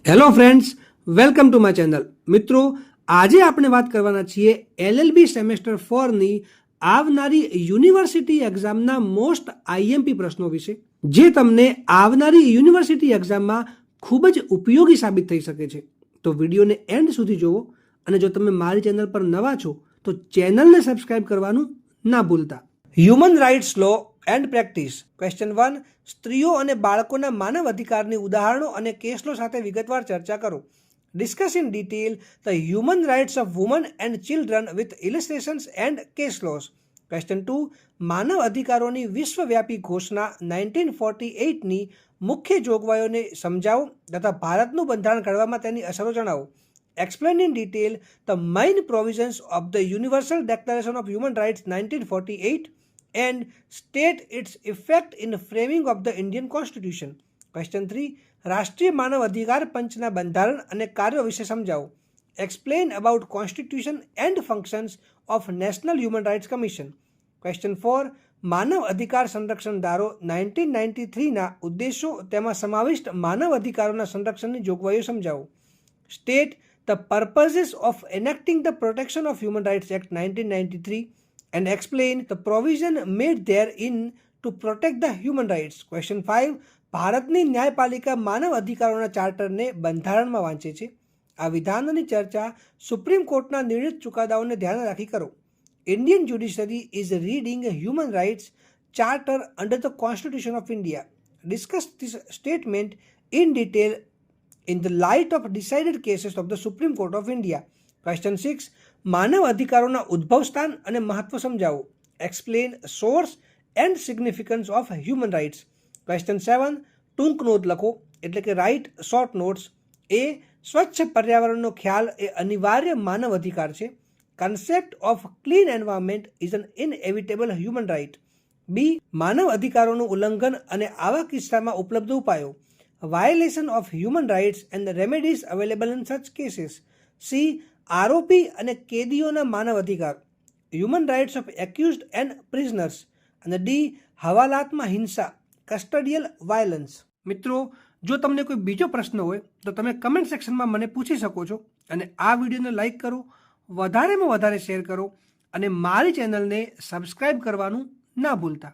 Hello friends, welcome to my channel. મિત્રો, આજે આપણે વાત કરવાના છીએ LLB સેમેસ્ટર 4ની આવનારી યુનિવર્સિટી એક્ઝામના મોસ્ટ આઈએમપી પ્રશ્નો વિશે, જે તમને આવનારી યુનિવર્સિટી એક્ઝામમાં ખૂબ જ ઉપયોગી સાબિત થઈ શકે છે. તો વિડીયોને એન્ડ સુધી જુઓ, અને જો તમે મારી ચેનલ પર નવા છો તો ચેનલને સબસ્ક્રાઇબ કરવાનું ના ભૂલતા. Human rights law and practice. Question 1. સ્ત્રીઓ અને બાળકોના માનવ અધિકારની ઉદાહરણો અને કેસ લો સાથે વિગતવાર ચર્ચા કરો. Discuss in detail the human rights of woman and children with illustrations and case laws. Question 2. માનવ અધિકારોની વિશ્વવ્યાપી ઘોષણા 1948ની મુખ્ય જોગવાઈઓને સમજાવો તથા ભારતનું બંધારણ ઘડવામાં તેની અસરો જણાવો. Explain in detail the main provisions of the Universal Declaration of Human Rights 1948 and state its effect in framing of the Indian Constitution. Question 3. રાષ્ટ્રીય માનવ અધિકાર પંચના બંધારણ અને કાર્યો વિશે સમજાવો. Explain about Constitution and functions of National Human Rights Commission. Question 4. માનવ અધિકાર સંરક્ષણ ધારો 1993ના ઉદ્દેશો તેમાં સમાવિષ્ટ માનવ અધિકારોના સંરક્ષણની જોગવાઈઓ સમજાવો. State the purposes of enacting the Protection of Human Rights Act 1993 and explain the provision made therein to protect the human rights. Question 5. ભારતની ન્યાયપાલિકા માનવ અધિકારોના ચાર્ટરને બંધારણમાં વાંચે છે. આ વિધાનોની ચર્ચા સુપ્રીમ કોર્ટના નિર્ણિત ચુકાદાઓને ધ્યાને રાખી કરો. Indian judiciary is reading human rights charter under the Constitution of India. Discuss this statement in detail in the light of decided cases of the Supreme Court of India. Question 6. માનવ અધિકારોના ઉદ્ભવ સ્થાન અને મહત્વ સમજાવો. Explain source and significance of human rights. Question 7. ટૂંક નોંધ લખો, એટલે કે રાઇટ શોર્ટ નોટ્સ. એ. સ્વચ્છ પર્યાવરણનો ખ્યાલ એ અનિવાર્ય માનવ અધિકાર છે. Concept of clean environment is an inevitable human right. B. માનવ અધિકારોનું ઉલ્લંઘન અને આવા કિસ્સામાં ઉપલબ્ધ ઉપાયો. Violation of human rights and the remedies available in such cases. C. આરોપી અને કેદીઓના માનવ અધિકાર. Human rights of accused and prisoners. અને ડી. હવાલાતમાં હિંસા, કસ્ટડિયલ વાયલન્સ. મિત્રો, જો તમને કોઈ બીજો પ્રશ્ન હોય તો તમે કમેન્ટ સેક્શનમાં મને પૂછી શકો છો, અને આ વિડીયોને લાઈક કરો, વધારેમાં વધારે શેર કરો, અને મારી ચેનલને સબસ્ક્રાઈબ કરવાનું ના ભૂલતા.